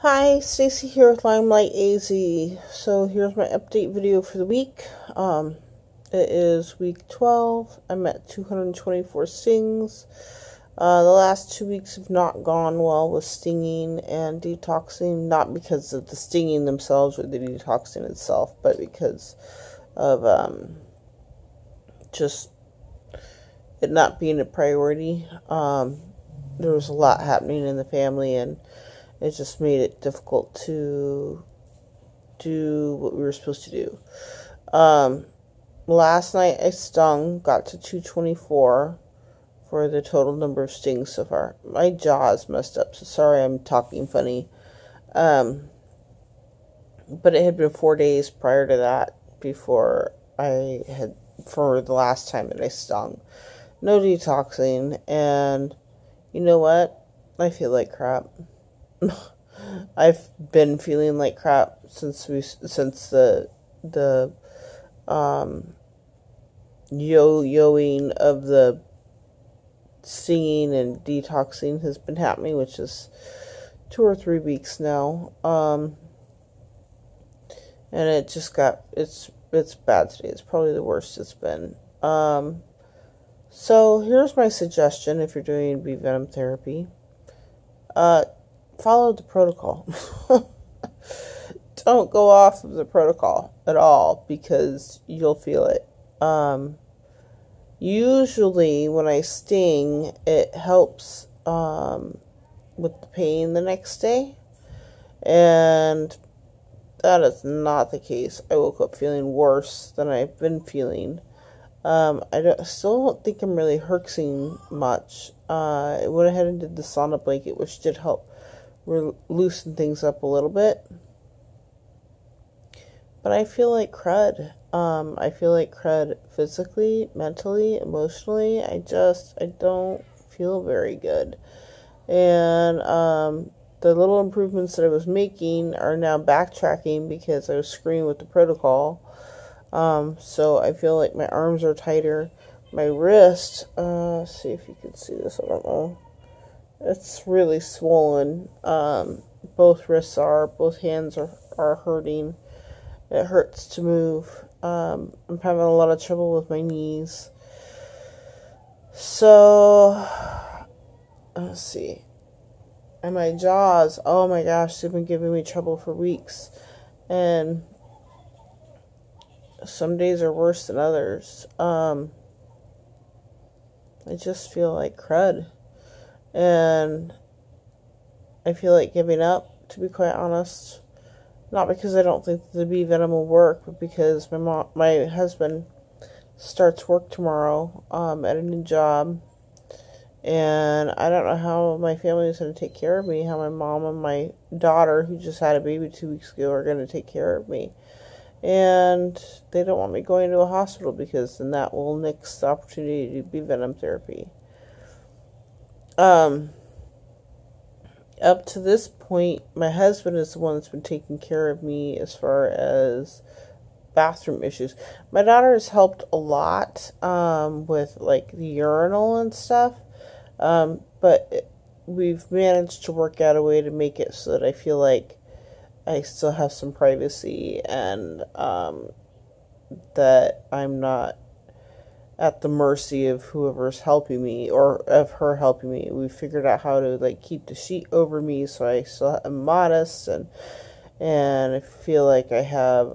Hi, Stacy here with Limelight AZ. So here's my update video for the week. It is week 12. I'm at 224 stings. The last 2 weeks have not gone well with stinging and detoxing, not because of the stinging themselves or the detoxing itself, but because of just it not being a priority. There was a lot happening in the family, and it just made it difficult to do what we were supposed to do. Last night I stung, got to 224 for the total number of stings so far. My jaw is messed up, so sorry I'm talking funny. But it had been 4 days prior to that before for the last time that I stung. No detoxing, and you know what? I feel like crap. I've been feeling like crap since the yo-yoing of the stinging and detoxing has been happening, which is 2 or 3 weeks now. And it just it's bad today. It's probably the worst it's been. So here's my suggestion if you're doing bee venom therapy. Follow the protocol. Don't go off of the protocol at all, because you'll feel it. Usually when I sting, it helps with the pain the next day, and that is not the case. I woke up feeling worse than I've been feeling. I still don't think I'm really herxing much. I went ahead and did the sauna blanket, which did help loosen things up a little bit. But I feel like crud. I feel like crud physically, mentally, emotionally. I don't feel very good. And the little improvements that I was making are now backtracking because I was screwing with the protocol. So I feel like my arms are tighter. My wrist, see if you can see this, I don't know. It's really swollen. Both wrists both hands are hurting. It hurts to move. I'm having a lot of trouble with my knees. So, let's see. And my jaws, oh my gosh, they've been giving me trouble for weeks. And some days are worse than others. I just feel like crud. And I feel like giving up, to be quite honest. Not because I don't think the bee venom will work, but because my husband starts work tomorrow at a new job. And I don't know how my family is going to take care of me, how my mom and my daughter, who just had a baby 2 weeks ago, are going to take care of me. And they don't want me going to a hospital, because then that will nix the opportunity to do bee venom therapy. Up to this point, my husband is the one that's been taking care of me as far as bathroom issues. My daughter has helped a lot with like the urinal and stuff, but we've managed to work out a way to make it so that I feel like I still have some privacy, and that I'm not at the mercy of whoever's helping me, or of her helping me. We figured out how to like keep the sheet over me so I still am modest, and I feel like I have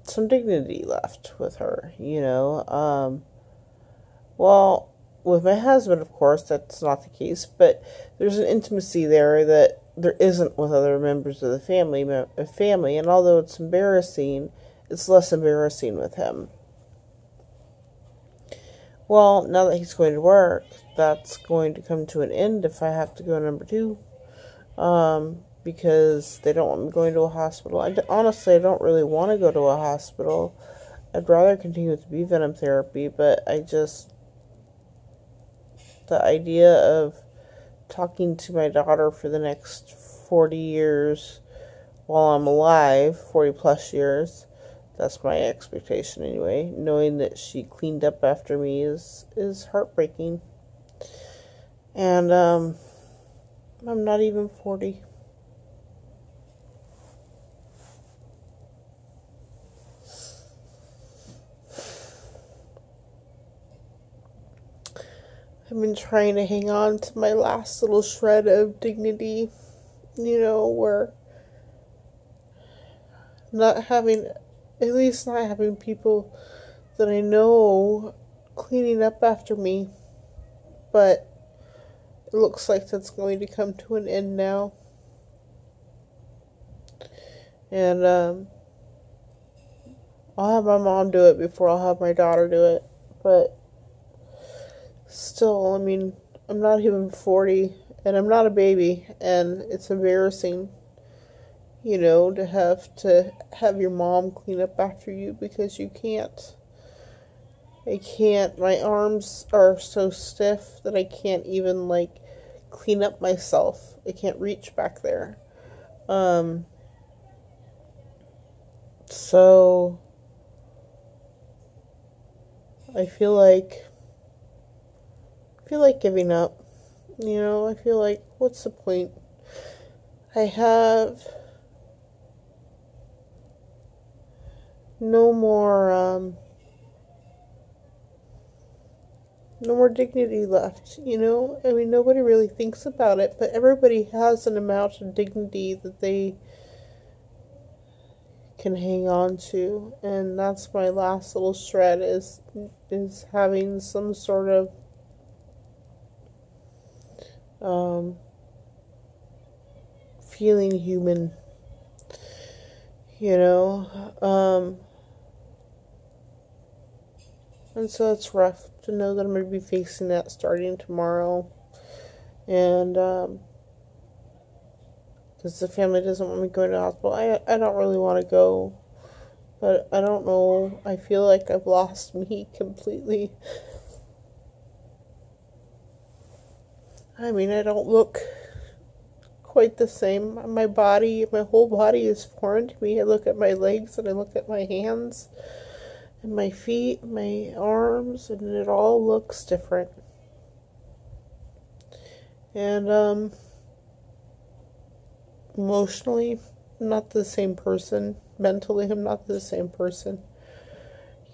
some dignity left with her, you know. Well, with my husband, of course, that's not the case, but there's an intimacy there that there isn't with other members of the family, and although it's embarrassing, it's less embarrassing with him. Well, now that he's going to work, that's going to come to an end if I have to go number 2. Because they don't want me going to a hospital. Honestly, I don't really want to go to a hospital. I'd rather continue with bee venom therapy, but the idea of talking to my daughter for the next 40 years while I'm alive, 40 plus years, that's my expectation anyway. Knowing that she cleaned up after me is heartbreaking. And I'm not even 40. I've been trying to hang on to my last little shred of dignity, where not having, at least not having people that I know cleaning up after me. But it looks like that's going to come to an end now. And I'll have my mom do it before I'll have my daughter do it. But still, I mean, I'm not even 40 and I'm not a baby, and it's embarrassing, to have your mom clean up after you because you can't. I can't. My arms are so stiff that I can't even, clean up myself. I can't reach back there. So I feel like giving up. I feel like, what's the point? I have no more dignity left, I mean, nobody really thinks about it, but everybody has an amount of dignity that they can hang on to, and that's my last little shred, is having some sort of feeling human, and so it's rough to know that I'm going to be facing that starting tomorrow, and because the family doesn't want me going to the hospital. I don't really want to go, but I don't know, I feel like I've lost me completely. I mean, I don't look quite the same. My whole body is foreign to me. I look at my legs and I look at my hands and my feet, my arms, and it all looks different. And emotionally, I'm not the same person. Mentally, I'm not the same person.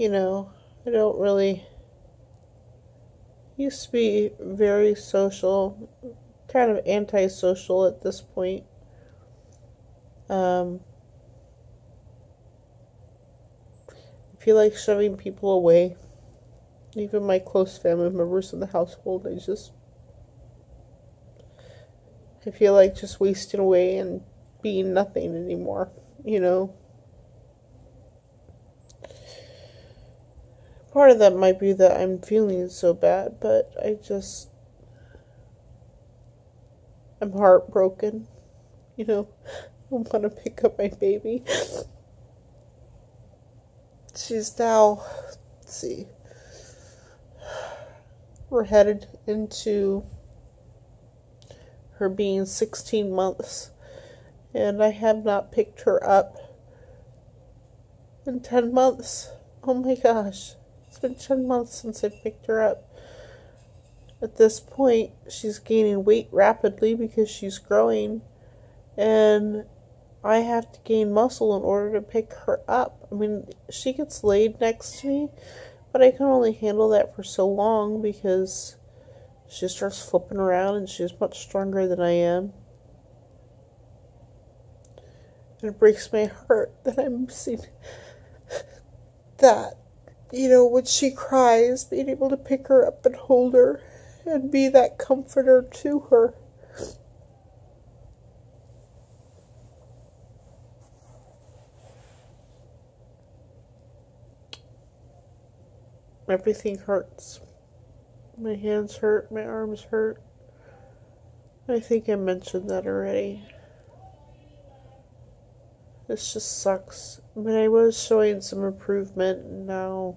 I don't really used to be very social, kind of antisocial at this point. I feel like shoving people away. Even my close family members in the household, I feel like just wasting away and being nothing anymore, Part of that might be that I'm feeling so bad, but I'm heartbroken, I want to pick up my baby. She's now, let's see, we're headed into her being 16 months, and I have not picked her up in 10 months. Oh my gosh, it's been 10 months since I picked her up. At this point, she's gaining weight rapidly because she's growing, and I have to gain muscle in order to pick her up. I mean, she gets laid next to me, but I can only handle that for so long because she starts flipping around and she's much stronger than I am. And it breaks my heart that I'm missing that. When she cries, being able to pick her up and hold her and be that comforter to her. Everything hurts. My hands hurt, my arms hurt. I think I mentioned that already. This just sucks. I mean, I was showing some improvement, and now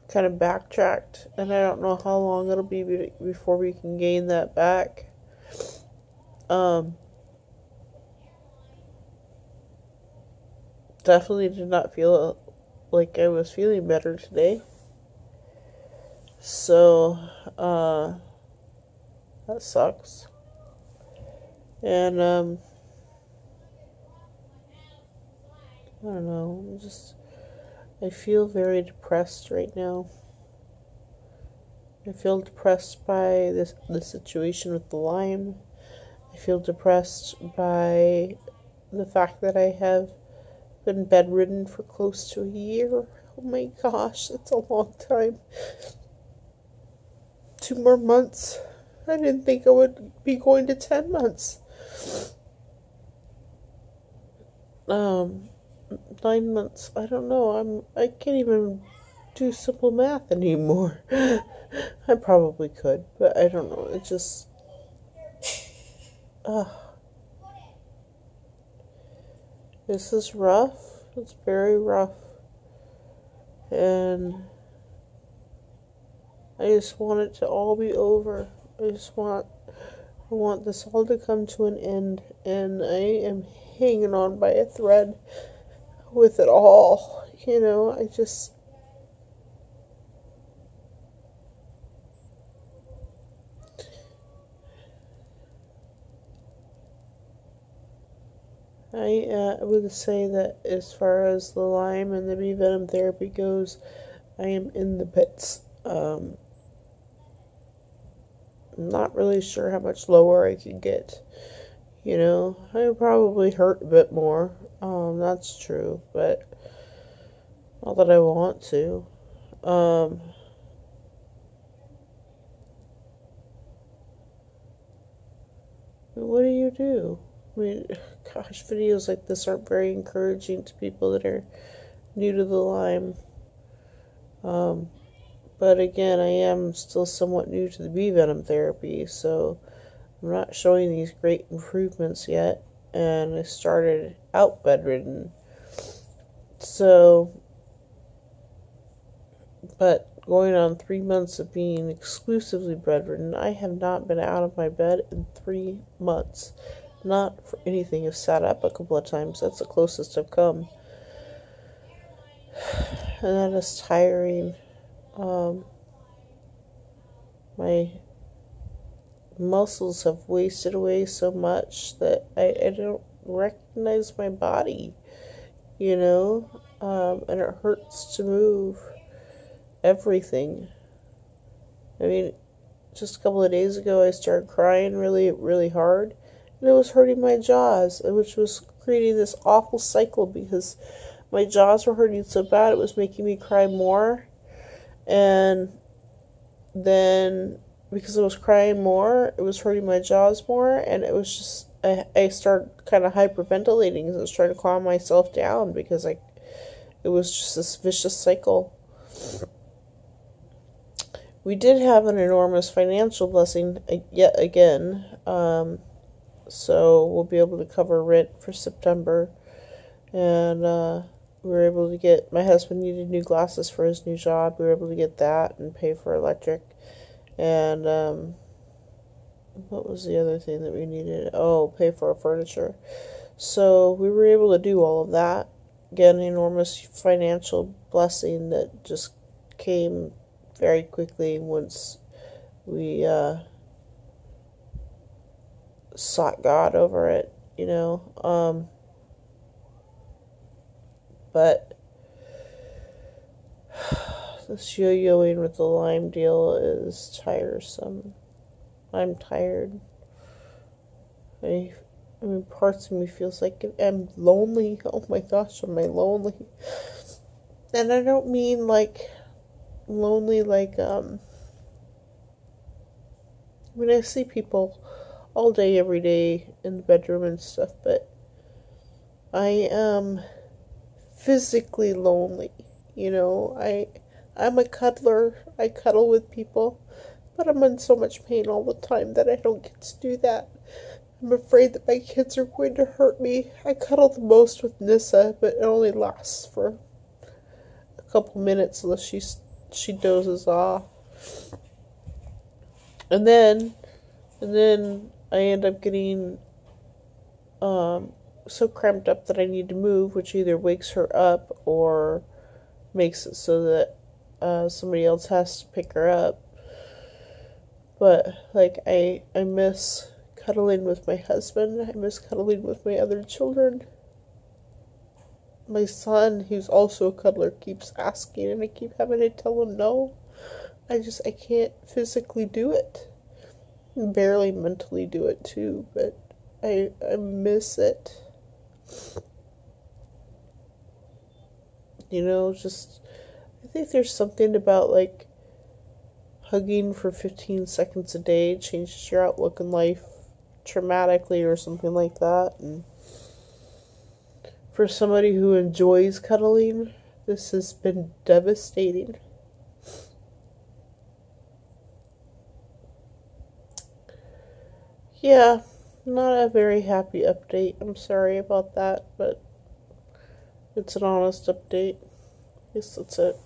kind of backtracked, and I don't know how long it'll be before we can gain that back. Definitely did not feel like I was feeling better today. So, that sucks. And, I don't know, I feel very depressed right now. I feel depressed by the situation with the Lyme. I feel depressed by the fact that I have been bedridden for close to a year. Oh my gosh, that's a long time. 2 more months. I didn't think I would be going to 10 months. 9 months. I don't know. I can't even do simple math anymore. I probably could, but I don't know. It just, uh, this is rough. It's very rough. And I just want it to all be over. I want this all to come to an end. And I am hanging on by a thread with it all. I would say that as far as the Lyme and the bee venom therapy goes, I am in the pits. I'm not really sure how much lower I could get. I would probably hurt a bit more. That's true, but not that I want to. What do you do? I mean, gosh, videos like this aren't very encouraging to people that are new to the Lyme. But again, I am still somewhat new to the bee venom therapy, so I'm not showing these great improvements yet. And I started out bedridden. So, but going on 3 months of being exclusively bedridden, I have not been out of my bed in 3 months. Not for anything. I've sat up a couple of times. That's the closest I've come. And that is tiring. My muscles have wasted away so much that I don't recognize my body, and it hurts to move everything. I mean, just a couple of days ago, I started crying really, really hard, and it was hurting my jaws, which was creating this awful cycle because my jaws were hurting so bad it was making me cry more. And then because I was crying more, it was hurting my jaws more, and it was just I started kind of hyperventilating because I was trying to calm myself down because it was just this vicious cycle. We did have an enormous financial blessing yet again, so we'll be able to cover rent for September, and we were able to get, my husband needed new glasses for his new job. We were able to get that and pay for electric. And what was the other thing that we needed? Oh, pay for our furniture. So we were able to do all of that. Again, an enormous financial blessing that just came very quickly once we sought God over it, But this yo-yoing with the Lyme deal is tiresome. I'm tired. I mean, parts of me feels like I'm lonely. Oh my gosh, am I lonely? And I don't mean like lonely like I mean, I see people all day, every day in the bedroom and stuff, but I am physically lonely. I'm a cuddler. I cuddle with people, but I'm in so much pain all the time that I don't get to do that. I'm afraid that my kids are going to hurt me. I cuddle the most with Nissa, but it only lasts for a couple minutes unless she dozes off. And then I end up getting so cramped up that I need to move, which either wakes her up or makes it so that somebody else has to pick her up. But I miss cuddling with my husband. I miss cuddling with my other children. My son, who's also a cuddler, keeps asking, and I keep having to tell him no. I can't physically do it. Barely mentally do it too, but I miss it. Just, I think there's something about, like, hugging for 15 seconds a day changes your outlook in life dramatically or something like that. And for somebody who enjoys cuddling, this has been devastating. Yeah, not a very happy update. I'm sorry about that, but it's an honest update. I guess that's it.